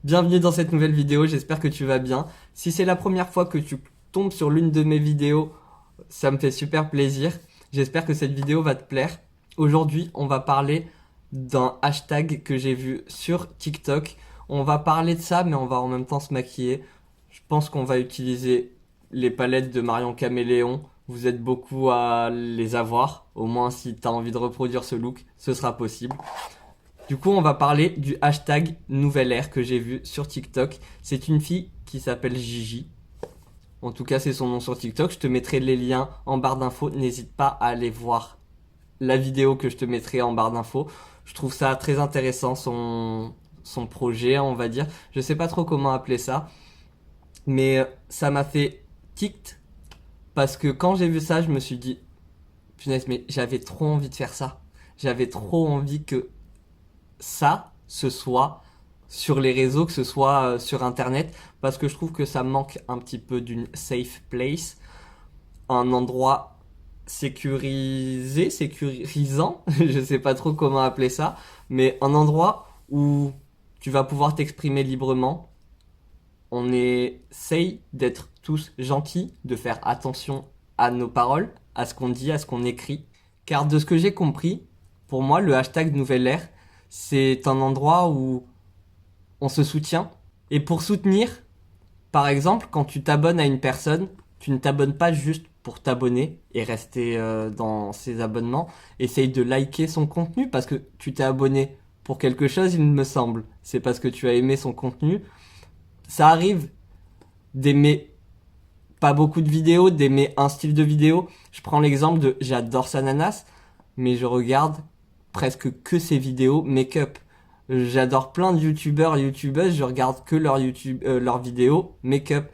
Bienvenue dans cette nouvelle vidéo, j'espère que tu vas bien. Si c'est la première fois que tu tombes sur l'une de mes vidéos, ça me fait super plaisir. J'espère que cette vidéo va te plaire. Aujourd'hui, on va parler d'un hashtag que j'ai vu sur TikTok. On va parler de ça, mais on va en même temps se maquiller. Je pense qu'on va utiliser les palettes de Marion Caméléon. Vous êtes beaucoup à les avoir. Au moins, si tu as envie de reproduire ce look, ce sera possible. Du coup, on va parler du hashtag Nouvelle Ère que j'ai vu sur TikTok. C'est une fille qui s'appelle Gigi. En tout cas, c'est son nom sur TikTok. Je te mettrai les liens en barre d'infos. N'hésite pas à aller voir la vidéo que je te mettrai en barre d'infos. Je trouve ça très intéressant, son projet, on va dire. Je sais pas trop comment appeler ça. Mais ça m'a fait tilt. Parce que quand j'ai vu ça, je me suis dit, punaise, mais j'avais trop envie de faire ça. J'avais trop envie que ça, ce soit sur les réseaux, que ce soit sur internet, parce que je trouve que ça manque un petit peu d'une safe place, un endroit sécurisant, je sais pas trop comment appeler ça, mais un endroit où tu vas pouvoir t'exprimer librement. On essaye d'être tous gentils, de faire attention à nos paroles, à ce qu'on dit, à ce qu'on écrit, car de ce que j'ai compris, pour moi, le hashtag Nouvelle Ère, c'est un endroit où on se soutient. Et pour soutenir, par exemple, quand tu t'abonnes à une personne, tu ne t'abonnes pas juste pour t'abonner et rester dans ses abonnements. Essaye de liker son contenu parce que tu t'es abonné pour quelque chose, il me semble. C'est parce que tu as aimé son contenu. Ça arrive d'aimer pas beaucoup de vidéos, d'aimer un style de vidéo. Je prends l'exemple de j'adore Sananas, mais je regarde presque que ses vidéos make-up. J'adore plein de youtubeurs et youtubeuses, je regarde que leurs vidéos make-up.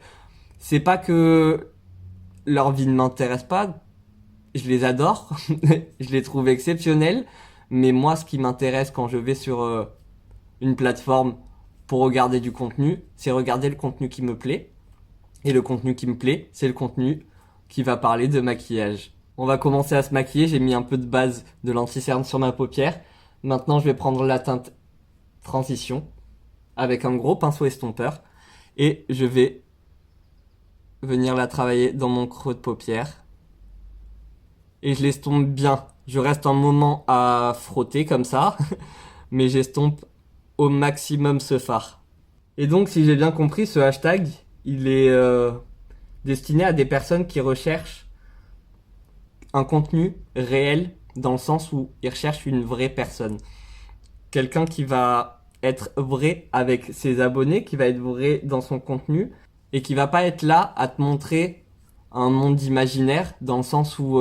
C'est pas que leur vie ne m'intéresse pas, je les adore, je les trouve exceptionnels, mais moi ce qui m'intéresse quand je vais sur une plateforme pour regarder du contenu, c'est regarder le contenu qui me plaît. Et le contenu qui me plaît, c'est le contenu qui va parler de maquillage. On va commencer à se maquiller, j'ai mis un peu de base de l'anti-cerne sur ma paupière. Maintenant, je vais prendre la teinte transition avec un gros pinceau estompeur et je vais venir la travailler dans mon creux de paupière. Et je l'estompe bien. Je reste un moment à frotter comme ça, mais j'estompe au maximum ce fard. Et donc, si j'ai bien compris, ce hashtag, il est destiné à des personnes qui recherchent un contenu réel dans le sens où ils recherchent une vraie personne. Quelqu'un qui va être vrai avec ses abonnés, qui va être vrai dans son contenu et qui va pas être là à te montrer un monde imaginaire dans le sens où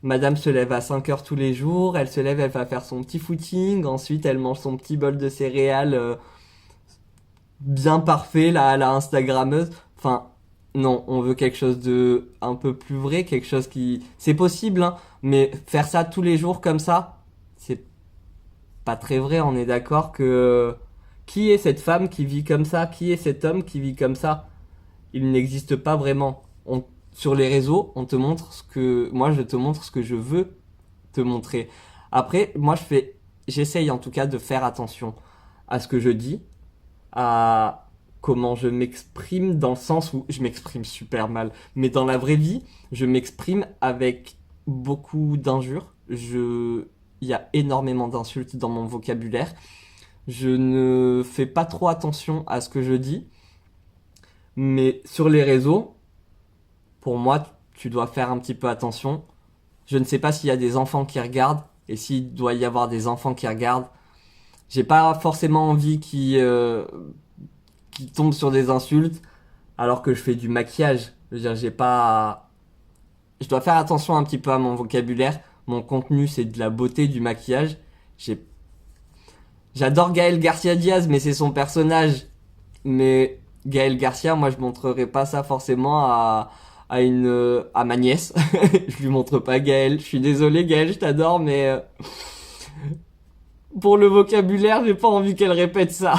madame se lève à 5 heures tous les jours, elle se lève, elle va faire son petit footing, ensuite elle mange son petit bol de céréales bien parfait là à la Instagrammeuse. Enfin, non, on veut quelque chose de un peu plus vrai, quelque chose qui... C'est possible, hein, mais faire ça tous les jours comme ça, c'est pas très vrai, on est d'accord que... Qui est cette femme qui vit comme ça? Qui est cet homme qui vit comme ça? Il n'existe pas vraiment. Sur les réseaux, on te montre ce que... Moi, je te montre ce que je veux te montrer. Après, moi, j'essaye en tout cas de faire attention à ce que je dis, à comment je m'exprime dans le sens où je m'exprime super mal. Mais dans la vraie vie, je m'exprime avec beaucoup d'injures. Il y a énormément d'insultes dans mon vocabulaire. Je ne fais pas trop attention à ce que je dis. Mais sur les réseaux, pour moi, tu dois faire un petit peu attention. Je ne sais pas s'il y a des enfants qui regardent. Et s'il doit y avoir des enfants qui regardent, j'ai pas forcément envie qui tombent sur des insultes alors que je fais du maquillage. Je veux dire, j'ai pas... Je dois faire attention un petit peu à mon vocabulaire. Mon contenu, c'est de la beauté, du maquillage. J'ai... J'adore Gaël Garcia Diaz, mais c'est son personnage. Mais Gaël Garcia, moi, je montrerai pas ça forcément à ma nièce. Je lui montre pas Gaël. Je suis désolé, Gaël, je t'adore, mais pour le vocabulaire, j'ai pas envie qu'elle répète ça.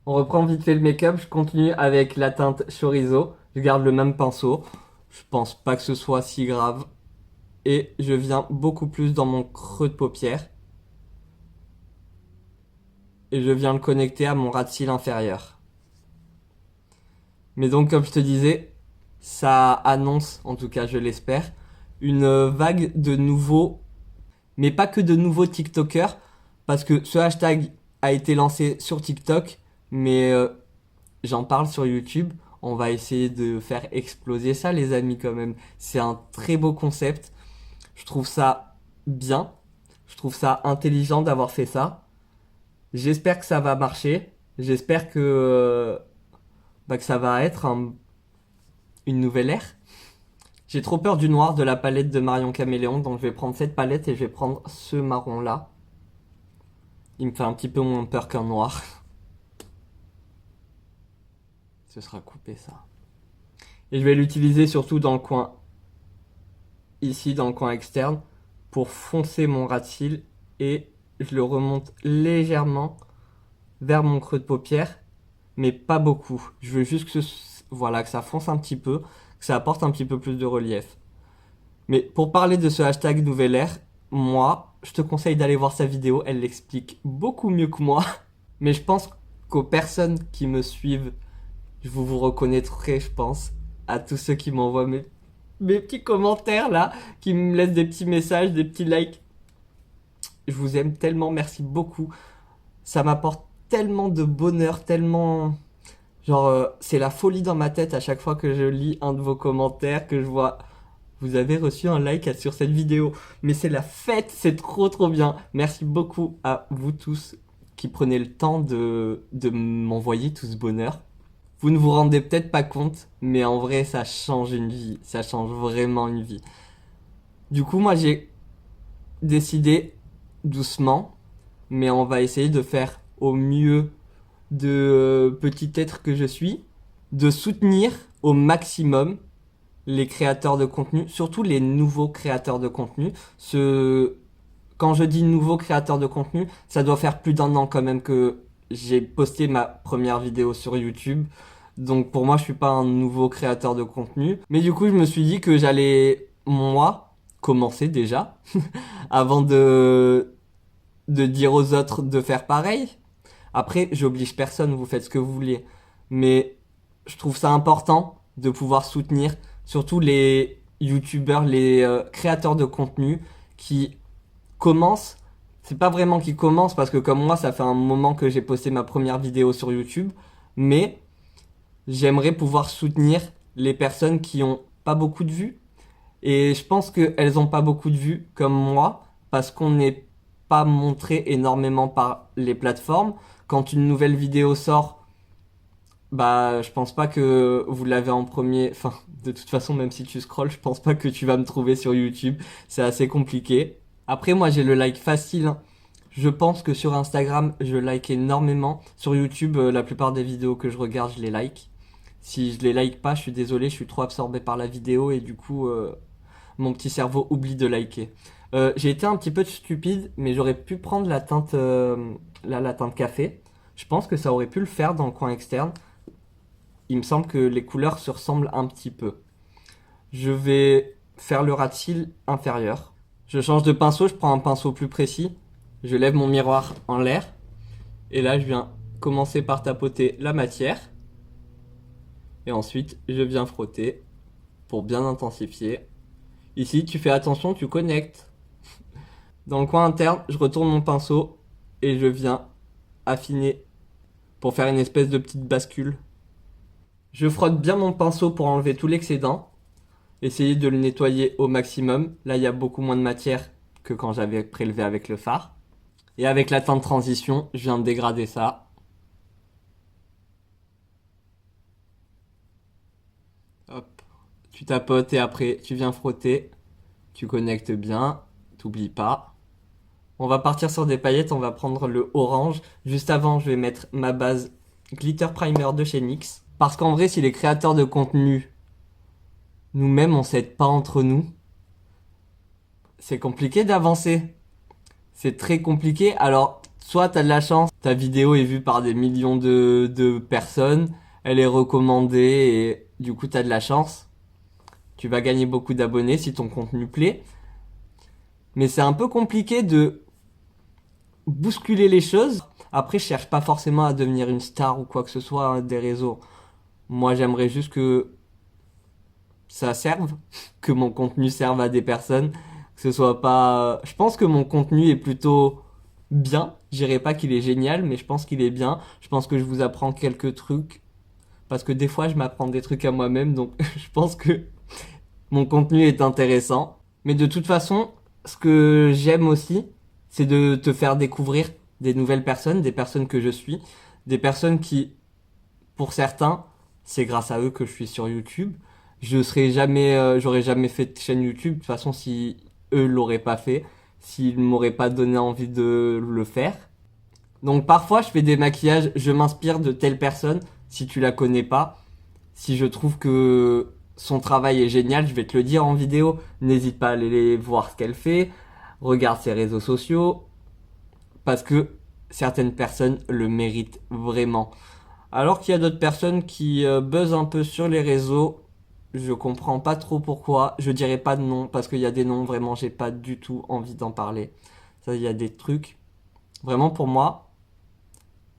On reprend vite fait le make-up, je continue avec la teinte chorizo, je garde le même pinceau, je pense pas que ce soit si grave, et je viens beaucoup plus dans mon creux de paupière. et je viens le connecter à mon ras de cils inférieur. Mais donc, comme je te disais, ça annonce, en tout cas je l'espère, une vague de nouveaux, mais pas que de nouveaux TikTokers, parce que ce hashtag a été lancé sur TikTok, mais j'en parle sur YouTube. On va essayer de faire exploser ça, les amis, quand même. C'est un très beau concept. Je trouve ça bien. Je trouve ça intelligent d'avoir fait ça. J'espère que ça va marcher. J'espère que ça va être une nouvelle ère. J'ai trop peur du noir de la palette de Marion Caméléon, donc je vais prendre cette palette et je vais prendre ce marron-là. Il me fait un petit peu moins peur qu'un noir. Ce sera coupé, ça. Et je vais l'utiliser surtout dans le coin, ici, dans le coin externe, pour foncer mon ras de cils. Et je le remonte légèrement vers mon creux de paupière, mais pas beaucoup. Je veux juste voilà, que ça fonce un petit peu, que ça apporte un petit peu plus de relief. Mais pour parler de ce hashtag Nouvelle Ère, moi, je te conseille d'aller voir sa vidéo, elle l'explique beaucoup mieux que moi. Mais je pense qu'aux personnes qui me suivent, vous vous reconnaîtrez, je pense, à tous ceux qui m'envoient mes petits commentaires là, qui me laissent des petits messages, des petits likes. Je vous aime tellement, merci beaucoup. Ça m'apporte tellement de bonheur, tellement... Genre, c'est la folie dans ma tête à chaque fois que je lis un de vos commentaires, que je vois... Vous avez reçu un like sur cette vidéo. Mais c'est la fête, c'est trop trop bien. Merci beaucoup à vous tous qui prenez le temps de m'envoyer tout ce bonheur. Vous ne vous rendez peut-être pas compte, mais en vrai, ça change une vie. Ça change vraiment une vie. Du coup, moi, j'ai décidé doucement, mais on va essayer de faire au mieux de petit être que je suis, de soutenir au maximum les créateurs de contenu, surtout les nouveaux créateurs de contenu. Quand je dis nouveaux créateurs de contenu, ça doit faire plus d'1 an quand même que j'ai posté ma première vidéo sur YouTube. Donc pour moi, je suis pas un nouveau créateur de contenu. Mais du coup, je me suis dit que j'allais, moi, commencer déjà, avant de dire aux autres de faire pareil. Après, j'oblige personne, vous faites ce que vous voulez. Mais je trouve ça important de pouvoir soutenir surtout les youtubeurs, les créateurs de contenu qui commencent. C'est pas vraiment qui commencent parce que comme moi, ça fait un moment que j'ai posté ma première vidéo sur YouTube. Mais j'aimerais pouvoir soutenir les personnes qui ont pas beaucoup de vues. Et je pense qu'elles ont pas beaucoup de vues comme moi parce qu'on n'est pas montré énormément par les plateformes. Quand une nouvelle vidéo sort, bah, je pense pas que vous l'avez en premier. Enfin, de toute façon, même si tu scrolles, je pense pas que tu vas me trouver sur YouTube. C'est assez compliqué. Après, moi, j'ai le like facile, hein. Je pense que sur Instagram, je like énormément. Sur YouTube, la plupart des vidéos que je regarde, je les like. Si je les like pas, je suis désolé, je suis trop absorbé par la vidéo et du coup, mon petit cerveau oublie de liker. J'ai été un petit peu stupide, mais j'aurais pu prendre la teinte, la teinte café. Je pense que ça aurait pu le faire dans le coin externe. Il me semble que les couleurs se ressemblent un petit peu. Je vais faire le ras de cils inférieur. Je change de pinceau, je prends un pinceau plus précis. Je lève mon miroir en l'air. Et là, je viens commencer par tapoter la matière. Et ensuite, je viens frotter pour bien intensifier. Ici, tu fais attention, tu connectes. Dans le coin interne, je retourne mon pinceau et je viens affiner pour faire une espèce de petite bascule. Je frotte bien mon pinceau pour enlever tout l'excédent. Essayez de le nettoyer au maximum. Là, il y a beaucoup moins de matière que quand j'avais prélevé avec le fard. Et avec la teinte transition, je viens de dégrader ça. Hop, tu tapotes et après tu viens frotter. Tu connectes bien, t'oublies pas. On va partir sur des paillettes, on va prendre le orange. Juste avant, je vais mettre ma base Glitter Primer de chez NYX. Parce qu'en vrai, si les créateurs de contenu, nous-mêmes, on s'aide pas entre nous, c'est compliqué d'avancer. C'est très compliqué. Alors, soit t'as de la chance, ta vidéo est vue par des millions de personnes, elle est recommandée et du coup t'as de la chance. Tu vas gagner beaucoup d'abonnés si ton contenu plaît. Mais c'est un peu compliqué de bousculer les choses Après, je cherche pas forcément à devenir une star ou quoi que ce soit hein, des réseaux. Moi, j'aimerais juste que ça serve, que mon contenu serve à des personnes, que ce soit pas. Je pense que mon contenu est plutôt bien. Je dirais pas qu'il est génial, mais je pense qu'il est bien. Je pense que je vous apprends quelques trucs parce que des fois, je m'apprends des trucs à moi-même, donc je pense que mon contenu est intéressant. Mais de toute façon, ce que j'aime aussi, c'est de te faire découvrir des nouvelles personnes, des personnes que je suis, des personnes qui, pour certains, c'est grâce à eux que je suis sur YouTube. Je serais jamais, j'aurais jamais fait de chaîne YouTube. De toute façon, si eux l'auraient pas fait, s'ils m'auraient pas donné envie de le faire. Donc parfois, je fais des maquillages, je m'inspire de telle personne. Si tu la connais pas, si je trouve que son travail est génial, je vais te le dire en vidéo. N'hésite pas à aller voir ce qu'elle fait. Regarde ses réseaux sociaux. Parce que certaines personnes le méritent vraiment. Alors qu'il y a d'autres personnes qui buzzent un peu sur les réseaux. Je comprends pas trop pourquoi. Je dirais pas de nom parce qu'il y a des noms vraiment j'ai pas du tout envie d'en parler. Ça, il y a des trucs. Vraiment pour moi,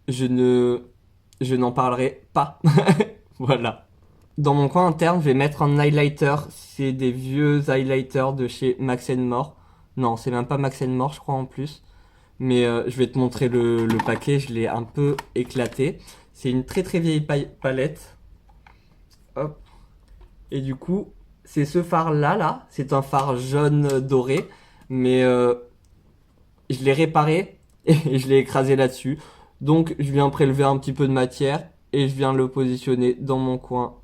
je ne, je n'en parlerai pas. Voilà. Dans mon coin interne, je vais mettre un highlighter. C'est des vieux highlighters de chez Max More. Non, c'est même pas Max More, je crois en plus. Mais je vais te montrer le paquet. Je l'ai un peu éclaté. C'est une très très vieille palette. Hop. Et du coup, c'est ce phare là. C'est un phare jaune doré. Mais je l'ai réparé et je l'ai écrasé là-dessus. Donc je viens prélever un petit peu de matière et je viens le positionner dans mon coin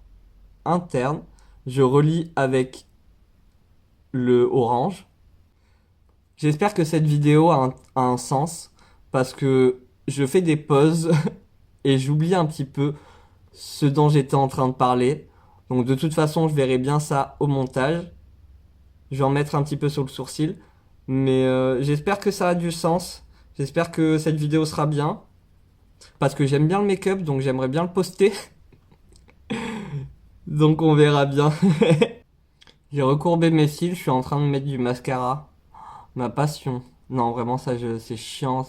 interne. Je relie avec le orange. J'espère que cette vidéo a un sens parce que je fais des pauses et j'oublie un petit peu ce dont j'étais en train de parler. Donc de toute façon, je verrai bien ça au montage. Je vais en mettre un petit peu sur le sourcil. Mais j'espère que ça a du sens. J'espère que cette vidéo sera bien. Parce que j'aime bien le make-up, donc j'aimerais bien le poster. Donc on verra bien. J'ai recourbé mes cils, je suis en train de mettre du mascara. Ma passion. Non, vraiment, c'est chiant.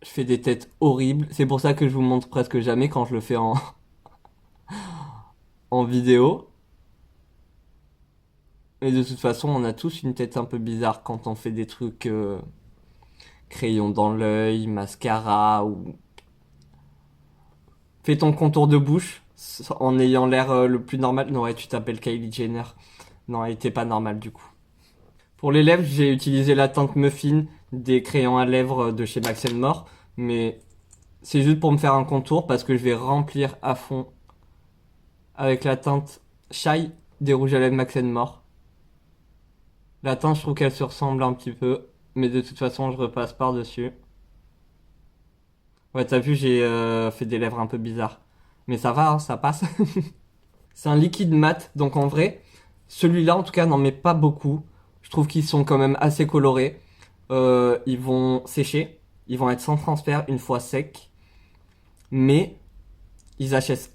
Je fais des têtes horribles. C'est pour ça que je vous montre presque jamais quand je le fais en vidéo. Et de toute façon, on a tous une tête un peu bizarre quand on fait des trucs crayon dans l'œil, mascara ou... Fais ton contour de bouche en ayant l'air le plus normal. Non, ouais, tu t'appelles Kylie Jenner. Non, elle était pas normale du coup. Pour les lèvres, j'ai utilisé la teinte Muffin des crayons à lèvres de chez Max More. Mais c'est juste pour me faire un contour parce que je vais remplir à fond avec la teinte Shy des rouges à lèvres Max More. La teinte, je trouve qu'elle se ressemble un petit peu. Mais de toute façon, je repasse par-dessus. Ouais, t'as vu, j'ai fait des lèvres un peu bizarres. Mais ça va, hein, ça passe. C'est un liquide mat, donc en vrai, celui-là en tout cas n'en met pas beaucoup. Je trouve qu'ils sont quand même assez colorés. Ils vont sécher, ils vont être sans transfert une fois secs. Mais ils achètent.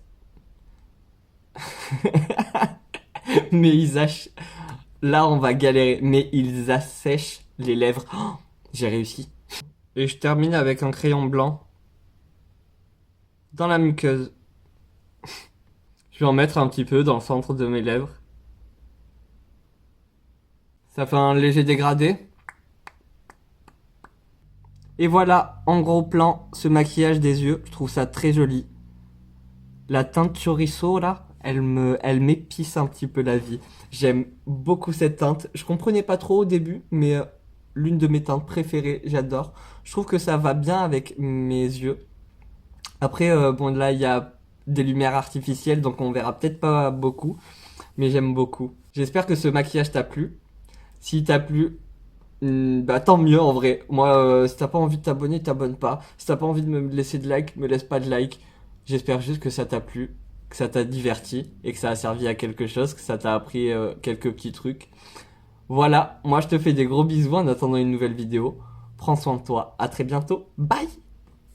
Mais ils achètent. Là, on va galérer. Mais ils assèchent les lèvres. Oh, j'ai réussi. Et je termine avec un crayon blanc dans la muqueuse. Je vais en mettre un petit peu dans le centre de mes lèvres. Ça fait un léger dégradé. Et voilà, en gros plan, ce maquillage des yeux. Je trouve ça très joli. La teinte chorizo, là, elle m'épice un petit peu la vie. J'aime beaucoup cette teinte. Je comprenais pas trop au début, mais l'une de mes teintes préférées, j'adore. Je trouve que ça va bien avec mes yeux. Après, bon, là, il y a des lumières artificielles, donc on verra peut-être pas beaucoup, mais j'aime beaucoup. J'espère que ce maquillage t'a plu. S'il t'a plu, bah tant mieux en vrai. Moi, si t'as pas envie de t'abonner, t'abonnes pas. Si t'as pas envie de me laisser de like, me laisse pas de like. J'espère juste que ça t'a plu, que ça t'a diverti et que ça a servi à quelque chose, que ça t'a appris quelques petits trucs. Voilà, moi je te fais des gros bisous en attendant une nouvelle vidéo. Prends soin de toi, à très bientôt, bye!